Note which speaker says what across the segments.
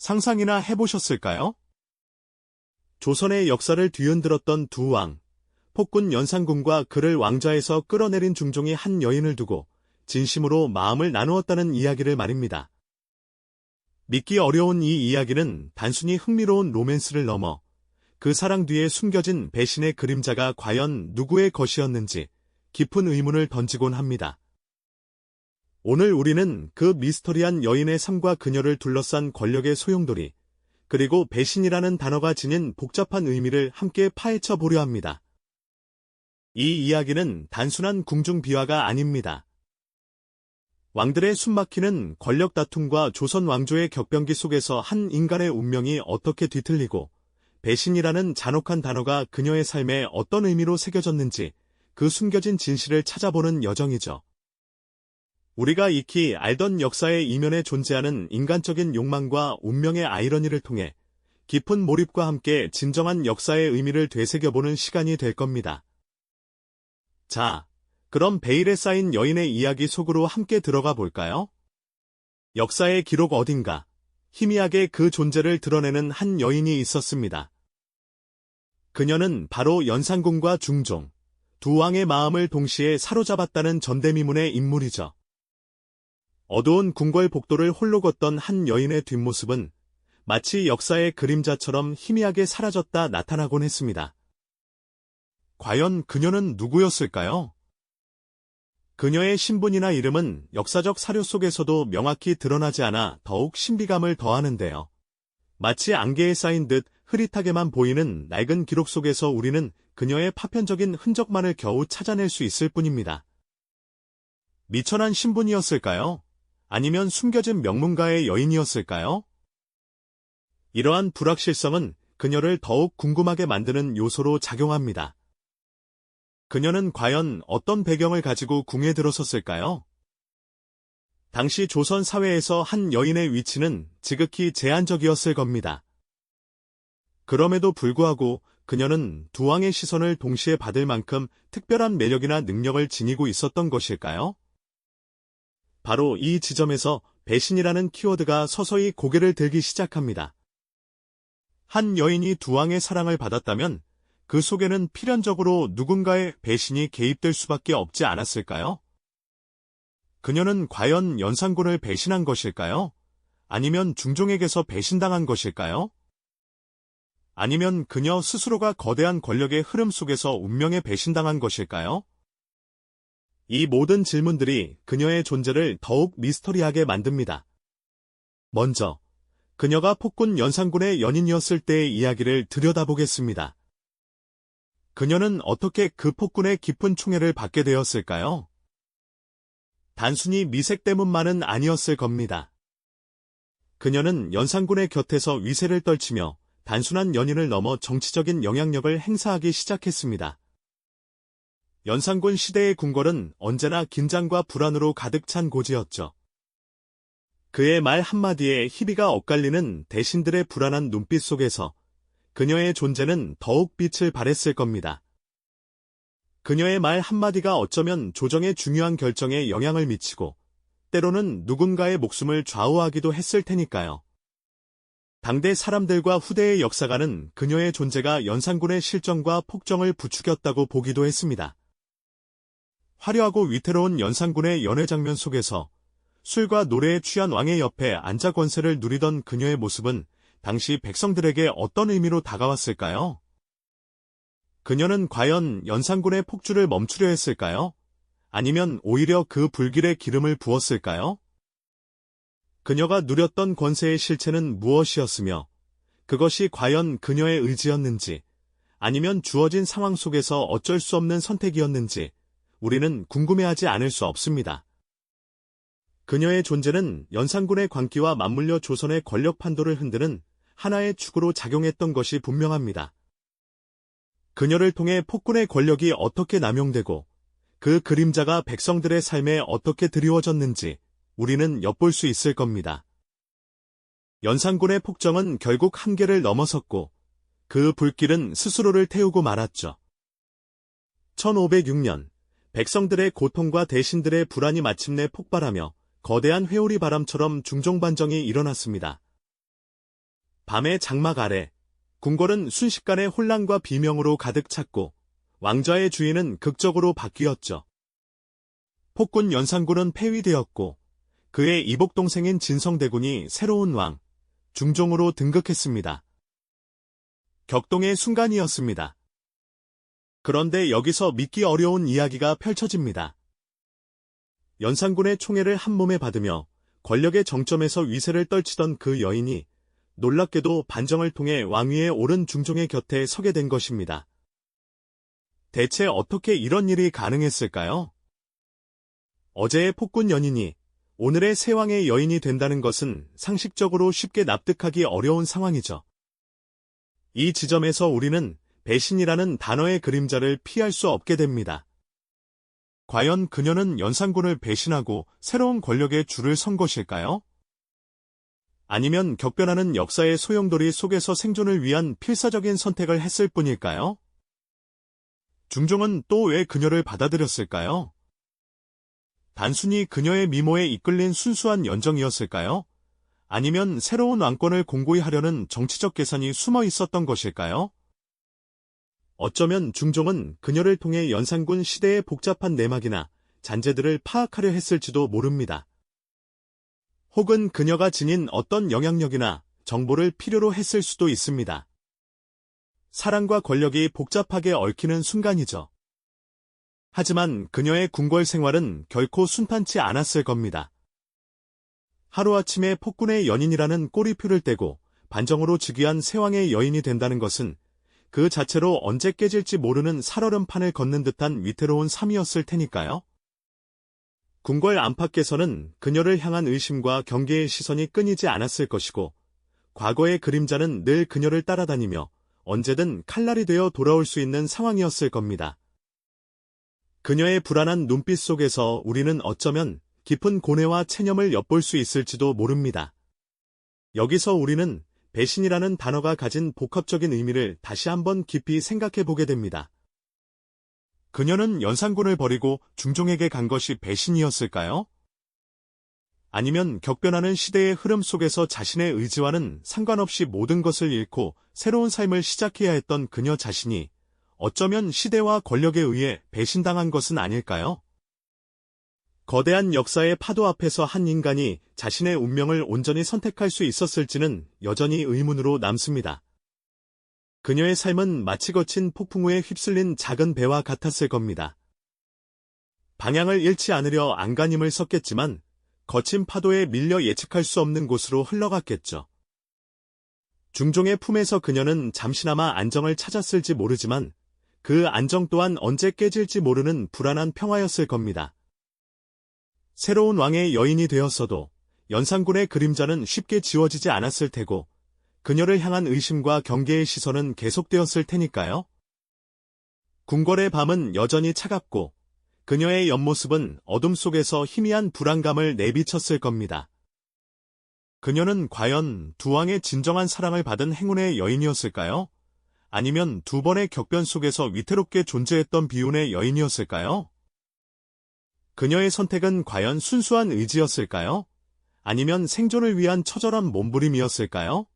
Speaker 1: 상상이나 해보셨을까요? 조선의 역사를 뒤흔들었던 두 왕, 폭군 연산군과 그를 왕좌에서 끌어내린 중종이 한 여인을 두고 진심으로 마음을 나누었다는 이야기를 말입니다. 믿기 어려운 이 이야기는 단순히 흥미로운 로맨스를 넘어 그 사랑 뒤에 숨겨진 배신의 그림자가 과연 누구의 것이었는지 깊은 의문을 던지곤 합니다. 오늘 우리는 그 미스터리한 여인의 삶과 그녀를 둘러싼 권력의 소용돌이, 그리고 배신이라는 단어가 지닌 복잡한 의미를 함께 파헤쳐 보려 합니다. 이 이야기는 단순한 궁중 비화가 아닙니다. 왕들의 숨막히는 권력 다툼과 조선 왕조의 격변기 속에서 한 인간의 운명이 어떻게 뒤틀리고 배신이라는 잔혹한 단어가 그녀의 삶에 어떤 의미로 새겨졌는지 그 숨겨진 진실을 찾아보는 여정이죠. 우리가 익히 알던 역사의 이면에 존재하는 인간적인 욕망과 운명의 아이러니를 통해 깊은 몰입과 함께 진정한 역사의 의미를 되새겨보는 시간이 될 겁니다. 자, 그럼 베일에 쌓인 여인의 이야기 속으로 함께 들어가 볼까요? 역사의 기록 어딘가 희미하게 그 존재를 드러내는 한 여인이 있었습니다. 그녀는 바로 연산군과 중종, 두 왕의 마음을 동시에 사로잡았다는 전대미문의 인물이죠. 어두운 궁궐 복도를 홀로 걷던 한 여인의 뒷모습은 마치 역사의 그림자처럼 희미하게 사라졌다 나타나곤 했습니다. 과연 그녀는 누구였을까요? 그녀의 신분이나 이름은 역사적 사료 속에서도 명확히 드러나지 않아 더욱 신비감을 더하는데요. 마치 안개에 쌓인 듯 흐릿하게만 보이는 낡은 기록 속에서 우리는 그녀의 파편적인 흔적만을 겨우 찾아낼 수 있을 뿐입니다. 미천한 신분이었을까요? 아니면 숨겨진 명문가의 여인이었을까요? 이러한 불확실성은 그녀를 더욱 궁금하게 만드는 요소로 작용합니다. 그녀는 과연 어떤 배경을 가지고 궁에 들어섰을까요? 당시 조선 사회에서 한 여인의 위치는 지극히 제한적이었을 겁니다. 그럼에도 불구하고 그녀는 두 왕의 시선을 동시에 받을 만큼 특별한 매력이나 능력을 지니고 있었던 것일까요? 바로 이 지점에서 배신이라는 키워드가 서서히 고개를 들기 시작합니다. 한 여인이 두 왕의 사랑을 받았다면 그 속에는 필연적으로 누군가의 배신이 개입될 수밖에 없지 않았을까요? 그녀는 과연 연산군을 배신한 것일까요? 아니면 중종에게서 배신당한 것일까요? 아니면 그녀 스스로가 거대한 권력의 흐름 속에서 운명에 배신당한 것일까요? 이 모든 질문들이 그녀의 존재를 더욱 미스터리하게 만듭니다. 먼저, 그녀가 폭군 연산군의 연인이었을 때의 이야기를 들여다보겠습니다. 그녀는 어떻게 그 폭군의 깊은 총애를 받게 되었을까요? 단순히 미색 때문만은 아니었을 겁니다. 그녀는 연산군의 곁에서 위세를 떨치며 단순한 연인을 넘어 정치적인 영향력을 행사하기 시작했습니다. 연산군 시대의 궁궐은 언제나 긴장과 불안으로 가득 찬 고지였죠. 그의 말 한마디에 희비가 엇갈리는 대신들의 불안한 눈빛 속에서 그녀의 존재는 더욱 빛을 발했을 겁니다. 그녀의 말 한마디가 어쩌면 조정의 중요한 결정에 영향을 미치고 때로는 누군가의 목숨을 좌우하기도 했을 테니까요. 당대 사람들과 후대의 역사가는 그녀의 존재가 연산군의 실정과 폭정을 부추겼다고 보기도 했습니다. 화려하고 위태로운 연산군의 연회 장면 속에서 술과 노래에 취한 왕의 옆에 앉아 권세를 누리던 그녀의 모습은 당시 백성들에게 어떤 의미로 다가왔을까요? 그녀는 과연 연산군의 폭주를 멈추려 했을까요? 아니면 오히려 그 불길에 기름을 부었을까요? 그녀가 누렸던 권세의 실체는 무엇이었으며 그것이 과연 그녀의 의지였는지 아니면 주어진 상황 속에서 어쩔 수 없는 선택이었는지 우리는 궁금해하지 않을 수 없습니다. 그녀의 존재는 연산군의 광기와 맞물려 조선의 권력 판도를 흔드는 하나의 축으로 작용했던 것이 분명합니다. 그녀를 통해 폭군의 권력이 어떻게 남용되고 그 그림자가 백성들의 삶에 어떻게 드리워졌는지 우리는 엿볼 수 있을 겁니다. 연산군의 폭정은 결국 한계를 넘어섰고 그 불길은 스스로를 태우고 말았죠. 1506년 백성들의 고통과 대신들의 불안이 마침내 폭발하며 거대한 회오리 바람처럼 중종반정이 일어났습니다. 밤의 장막 아래 궁궐은 순식간에 혼란과 비명으로 가득 찼고 왕좌의 주인은 극적으로 바뀌었죠. 폭군 연산군은 폐위되었고 그의 이복 동생인 진성대군이 새로운 왕, 중종으로 등극했습니다. 격동의 순간이었습니다. 그런데 여기서 믿기 어려운 이야기가 펼쳐집니다. 연산군의 총애를 한몸에 받으며 권력의 정점에서 위세를 떨치던 그 여인이 놀랍게도 반정을 통해 왕위에 오른 중종의 곁에 서게 된 것입니다. 대체 어떻게 이런 일이 가능했을까요? 어제의 폭군 연인이 오늘의 세왕의 여인이 된다는 것은 상식적으로 쉽게 납득하기 어려운 상황이죠. 이 지점에서 우리는 배신이라는 단어의 그림자를 피할 수 없게 됩니다. 과연 그녀는 연산군을 배신하고 새로운 권력의 줄을 선 것일까요? 아니면 격변하는 역사의 소용돌이 속에서 생존을 위한 필사적인 선택을 했을 뿐일까요? 중종은 또 왜 그녀를 받아들였을까요? 단순히 그녀의 미모에 이끌린 순수한 연정이었을까요? 아니면 새로운 왕권을 공고히 하려는 정치적 계산이 숨어 있었던 것일까요? 어쩌면 중종은 그녀를 통해 연산군 시대의 복잡한 내막이나 잔재들을 파악하려 했을지도 모릅니다. 혹은 그녀가 지닌 어떤 영향력이나 정보를 필요로 했을 수도 있습니다. 사랑과 권력이 복잡하게 얽히는 순간이죠. 하지만 그녀의 궁궐 생활은 결코 순탄치 않았을 겁니다. 하루아침에 폭군의 연인이라는 꼬리표를 떼고 반정으로 즉위한 세왕의 여인이 된다는 것은 그 자체로 언제 깨질지 모르는 살얼음판을 걷는 듯한 위태로운 삶이었을 테니까요. 궁궐 안팎에서는 그녀를 향한 의심과 경계의 시선이 끊이지 않았을 것이고 과거의 그림자는 늘 그녀를 따라다니며 언제든 칼날이 되어 돌아올 수 있는 상황이었을 겁니다. 그녀의 불안한 눈빛 속에서 우리는 어쩌면 깊은 고뇌와 체념을 엿볼 수 있을지도 모릅니다. 여기서 우리는 배신이라는 단어가 가진 복합적인 의미를 다시 한번 깊이 생각해 보게 됩니다. 그녀는 연산군을 버리고 중종에게 간 것이 배신이었을까요? 아니면 격변하는 시대의 흐름 속에서 자신의 의지와는 상관없이 모든 것을 잃고 새로운 삶을 시작해야 했던 그녀 자신이 어쩌면 시대와 권력에 의해 배신당한 것은 아닐까요? 거대한 역사의 파도 앞에서 한 인간이 자신의 운명을 온전히 선택할 수 있었을지는 여전히 의문으로 남습니다. 그녀의 삶은 마치 거친 폭풍우에 휩쓸린 작은 배와 같았을 겁니다. 방향을 잃지 않으려 안간힘을 썼겠지만 거친 파도에 밀려 예측할 수 없는 곳으로 흘러갔겠죠. 중종의 품에서 그녀는 잠시나마 안정을 찾았을지 모르지만 그 안정 또한 언제 깨질지 모르는 불안한 평화였을 겁니다. 새로운 왕의 여인이 되었어도 연산군의 그림자는 쉽게 지워지지 않았을 테고 그녀를 향한 의심과 경계의 시선은 계속되었을 테니까요. 궁궐의 밤은 여전히 차갑고 그녀의 옆모습은 어둠 속에서 희미한 불안감을 내비쳤을 겁니다. 그녀는 과연 두 왕의 진정한 사랑을 받은 행운의 여인이었을까요? 아니면 두 번의 격변 속에서 위태롭게 존재했던 비운의 여인이었을까요? 그녀의 선택은 과연 순수한 의지였을까요? 아니면 생존을 위한 처절한 몸부림이었을까요?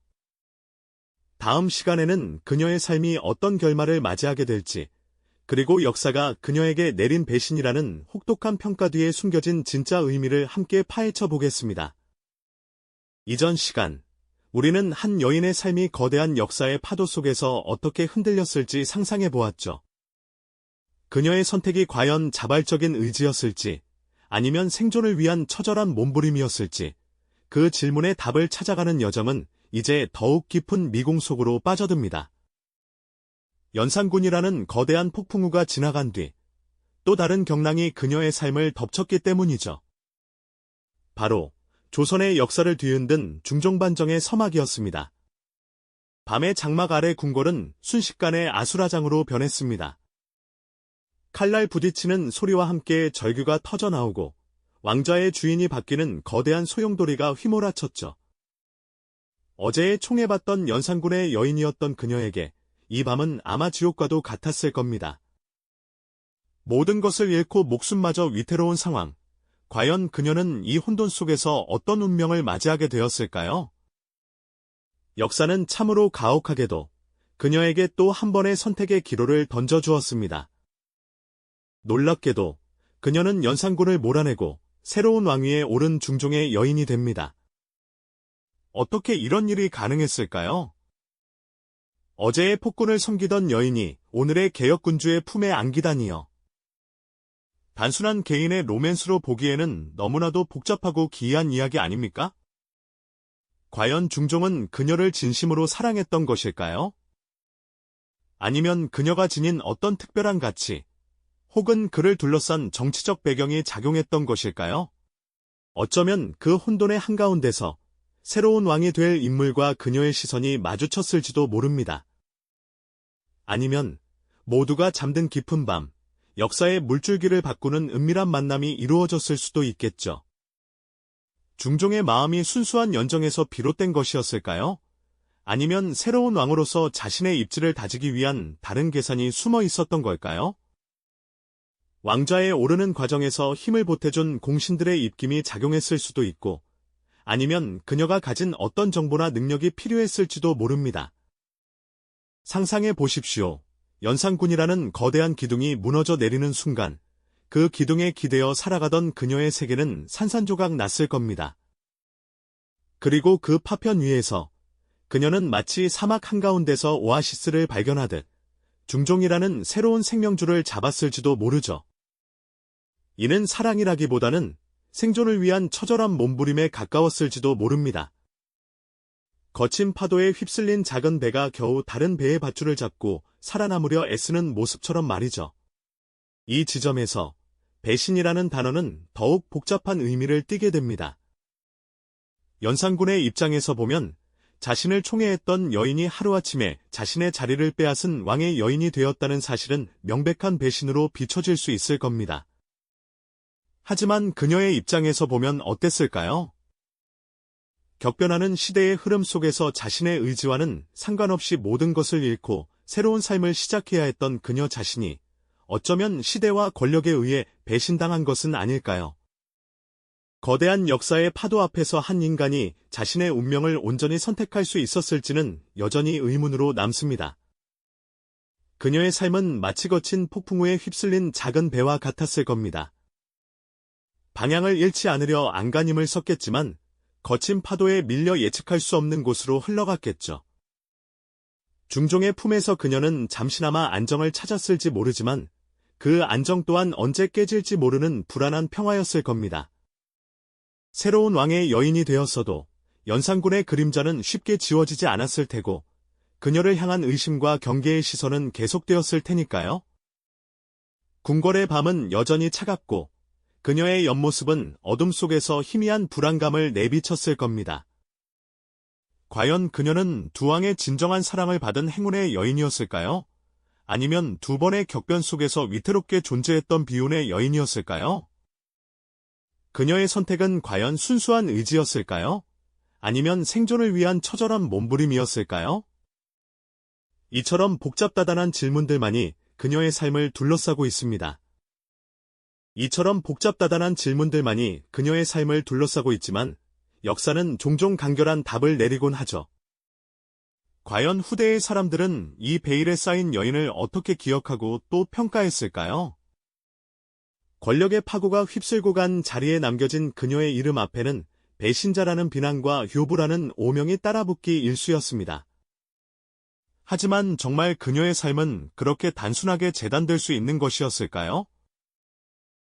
Speaker 1: 다음 시간에는 그녀의 삶이 어떤 결말을 맞이하게 될지, 그리고 역사가 그녀에게 내린 배신이라는 혹독한 평가 뒤에 숨겨진 진짜 의미를 함께 파헤쳐 보겠습니다. 이전 시간, 우리는 한 여인의 삶이 거대한 역사의 파도 속에서 어떻게 흔들렸을지 상상해 보았죠. 그녀의 선택이 과연 자발적인 의지였을지, 아니면 생존을 위한 처절한 몸부림이었을지, 그 질문의 답을 찾아가는 여정은 이제 더욱 깊은 미궁 속으로 빠져듭니다. 연산군이라는 거대한 폭풍우가 지나간 뒤, 또 다른 경랑이 그녀의 삶을 덮쳤기 때문이죠. 바로 조선의 역사를 뒤흔든 중종반정의 서막이었습니다. 밤의 장막 아래 궁궐은 순식간에 아수라장으로 변했습니다. 칼날 부딪히는 소리와 함께 절규가 터져나오고 왕좌의 주인이 바뀌는 거대한 소용돌이가 휘몰아쳤죠. 어제의 총애받던 연산군의 여인이었던 그녀에게 이 밤은 아마 지옥과도 같았을 겁니다. 모든 것을 잃고 목숨마저 위태로운 상황. 과연 그녀는 이 혼돈 속에서 어떤 운명을 맞이하게 되었을까요? 역사는 참으로 가혹하게도 그녀에게 또 한 번의 선택의 기로를 던져주었습니다. 놀랍게도 그녀는 연산군을 몰아내고 새로운 왕위에 오른 중종의 여인이 됩니다. 어떻게 이런 일이 가능했을까요? 어제의 폭군을 섬기던 여인이 오늘의 개혁군주의 품에 안기다니요. 단순한 개인의 로맨스로 보기에는 너무나도 복잡하고 기이한 이야기 아닙니까? 과연 중종은 그녀를 진심으로 사랑했던 것일까요? 아니면 그녀가 지닌 어떤 특별한 가치, 혹은 그를 둘러싼 정치적 배경이 작용했던 것일까요? 어쩌면 그 혼돈의 한가운데서 새로운 왕이 될 인물과 그녀의 시선이 마주쳤을지도 모릅니다. 아니면 모두가 잠든 깊은 밤, 역사의 물줄기를 바꾸는 은밀한 만남이 이루어졌을 수도 있겠죠. 중종의 마음이 순수한 연정에서 비롯된 것이었을까요? 아니면 새로운 왕으로서 자신의 입지를 다지기 위한 다른 계산이 숨어 있었던 걸까요? 왕좌에 오르는 과정에서 힘을 보태준 공신들의 입김이 작용했을 수도 있고, 아니면 그녀가 가진 어떤 정보나 능력이 필요했을지도 모릅니다. 상상해 보십시오. 연산군이라는 거대한 기둥이 무너져 내리는 순간, 그 기둥에 기대어 살아가던 그녀의 세계는 산산조각 났을 겁니다. 그리고 그 파편 위에서 그녀는 마치 사막 한가운데서 오아시스를 발견하듯 중종이라는 새로운 생명줄을 잡았을지도 모르죠. 이는 사랑이라기보다는 생존을 위한 처절한 몸부림에 가까웠을지도 모릅니다. 거친 파도에 휩쓸린 작은 배가 겨우 다른 배의 밧줄을 잡고 살아남으려 애쓰는 모습처럼 말이죠. 이 지점에서 배신이라는 단어는 더욱 복잡한 의미를 띠게 됩니다. 연산군의 입장에서 보면 자신을 총애했던 여인이 하루아침에 자신의 자리를 빼앗은 왕의 여인이 되었다는 사실은 명백한 배신으로 비춰질 수 있을 겁니다. 하지만 그녀의 입장에서 보면 어땠을까요? 격변하는 시대의 흐름 속에서 자신의 의지와는 상관없이 모든 것을 잃고 새로운 삶을 시작해야 했던 그녀 자신이 어쩌면 시대와 권력에 의해 배신당한 것은 아닐까요? 거대한 역사의 파도 앞에서 한 인간이 자신의 운명을 온전히 선택할 수 있었을지는 여전히 의문으로 남습니다. 그녀의 삶은 마치 거친 폭풍우에 휩쓸린 작은 배와 같았을 겁니다. 방향을 잃지 않으려 안간힘을 썼겠지만 거친 파도에 밀려 예측할 수 없는 곳으로 흘러갔겠죠. 중종의 품에서 그녀는 잠시나마 안정을 찾았을지 모르지만 그 안정 또한 언제 깨질지 모르는 불안한 평화였을 겁니다. 새로운 왕의 여인이 되었어도 연산군의 그림자는 쉽게 지워지지 않았을 테고 그녀를 향한 의심과 경계의 시선은 계속되었을 테니까요. 궁궐의 밤은 여전히 차갑고 그녀의 옆모습은 어둠 속에서 희미한 불안감을 내비쳤을 겁니다. 과연 그녀는 두 왕의 진정한 사랑을 받은 행운의 여인이었을까요? 아니면 두 번의 격변 속에서 위태롭게 존재했던 비운의 여인이었을까요? 그녀의 선택은 과연 순수한 의지였을까요? 아니면 생존을 위한 처절한 몸부림이었을까요? 이처럼 복잡다단한 질문들만이 그녀의 삶을 둘러싸고 있습니다. 이처럼 복잡다단한 질문들만이 그녀의 삶을 둘러싸고 있지만 역사는 종종 간결한 답을 내리곤 하죠. 과연 후대의 사람들은 이 베일에 쌓인 여인을 어떻게 기억하고 또 평가했을까요? 권력의 파고가 휩쓸고 간 자리에 남겨진 그녀의 이름 앞에는 배신자라는 비난과 효부라는 오명이 따라붙기 일쑤였습니다. 하지만 정말 그녀의 삶은 그렇게 단순하게 재단될 수 있는 것이었을까요?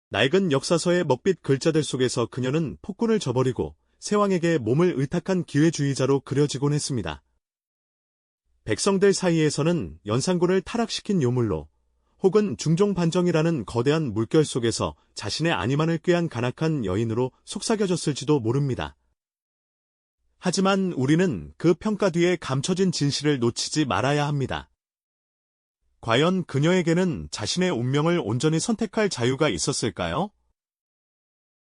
Speaker 1: 낡은 역사서의 먹빛 글자들 속에서 그녀는 폭군을 저버리고 새왕에게 몸을 의탁한 기회주의자로 그려지곤 했습니다. 백성들 사이에서는 연산군을 타락시킨 요물로 혹은 중종반정이라는 거대한 물결 속에서 자신의 안위만을 꾀한 간악한 여인으로 속삭여졌을지도 모릅니다. 하지만 우리는 그 평가 뒤에 감춰진 진실을 놓치지 말아야 합니다. 과연 그녀에게는 자신의 운명을 온전히 선택할 자유가 있었을까요?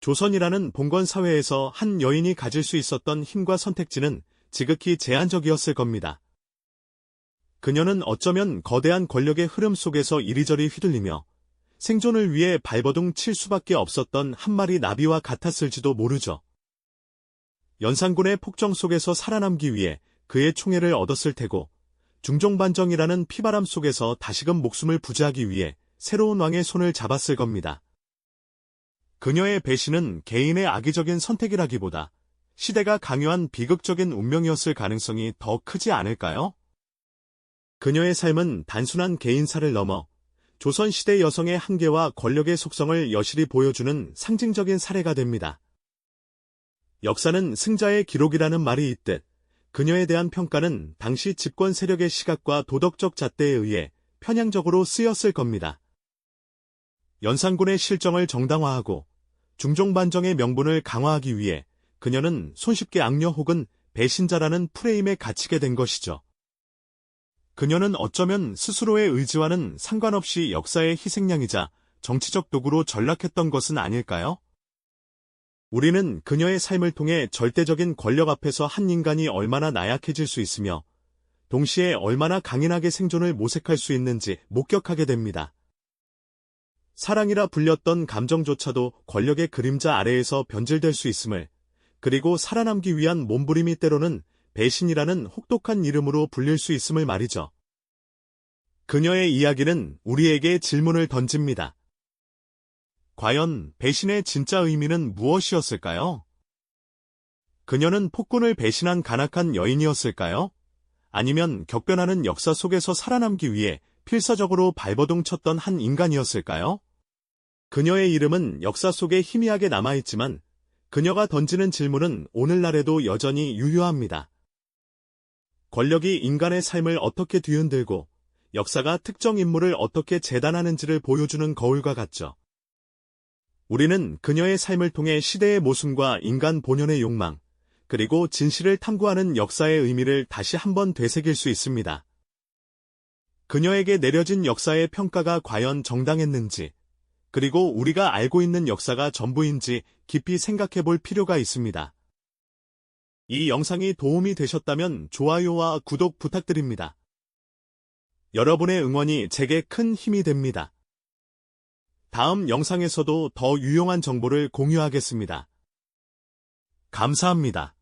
Speaker 1: 조선이라는 봉건 사회에서 한 여인이 가질 수 있었던 힘과 선택지는 지극히 제한적이었을 겁니다. 그녀는 어쩌면 거대한 권력의 흐름 속에서 이리저리 휘둘리며 생존을 위해 발버둥 칠 수밖에 없었던 한 마리 나비와 같았을지도 모르죠. 연산군의 폭정 속에서 살아남기 위해 그의 총애를 얻었을 테고, 중종반정이라는 피바람 속에서 다시금 목숨을 부지하기 위해 새로운 왕의 손을 잡았을 겁니다. 그녀의 배신은 개인의 악의적인 선택이라기보다 시대가 강요한 비극적인 운명이었을 가능성이 더 크지 않을까요? 그녀의 삶은 단순한 개인사를 넘어 조선시대 여성의 한계와 권력의 속성을 여실히 보여주는 상징적인 사례가 됩니다. 역사는 승자의 기록이라는 말이 있듯 그녀에 대한 평가는 당시 집권 세력의 시각과 도덕적 잣대에 의해 편향적으로 쓰였을 겁니다. 연산군의 실정을 정당화하고 중종반정의 명분을 강화하기 위해 그녀는 손쉽게 악녀 혹은 배신자라는 프레임에 갇히게 된 것이죠. 그녀는 어쩌면 스스로의 의지와는 상관없이 역사의 희생양이자 정치적 도구로 전락했던 것은 아닐까요? 우리는 그녀의 삶을 통해 절대적인 권력 앞에서 한 인간이 얼마나 나약해질 수 있으며 동시에 얼마나 강인하게 생존을 모색할 수 있는지 목격하게 됩니다. 사랑이라 불렸던 감정조차도 권력의 그림자 아래에서 변질될 수 있음을, 그리고 살아남기 위한 몸부림이 때로는 배신이라는 혹독한 이름으로 불릴 수 있음을 말이죠. 그녀의 이야기는 우리에게 질문을 던집니다. 과연 배신의 진짜 의미는 무엇이었을까요? 그녀는 폭군을 배신한 간악한 여인이었을까요? 아니면 격변하는 역사 속에서 살아남기 위해 필사적으로 발버둥 쳤던 한 인간이었을까요? 그녀의 이름은 역사 속에 희미하게 남아있지만 그녀가 던지는 질문은 오늘날에도 여전히 유효합니다. 권력이 인간의 삶을 어떻게 뒤흔들고 역사가 특정 인물을 어떻게 재단하는지를 보여주는 거울과 같죠. 우리는 그녀의 삶을 통해 시대의 모순과 인간 본연의 욕망, 그리고 진실을 탐구하는 역사의 의미를 다시 한번 되새길 수 있습니다. 그녀에게 내려진 역사의 평가가 과연 정당했는지, 그리고 우리가 알고 있는 역사가 전부인지 깊이 생각해 볼 필요가 있습니다. 이 영상이 도움이 되셨다면 좋아요와 구독 부탁드립니다. 여러분의 응원이 제게 큰 힘이 됩니다. 다음 영상에서도 더 유용한 정보를 공유하겠습니다. 감사합니다.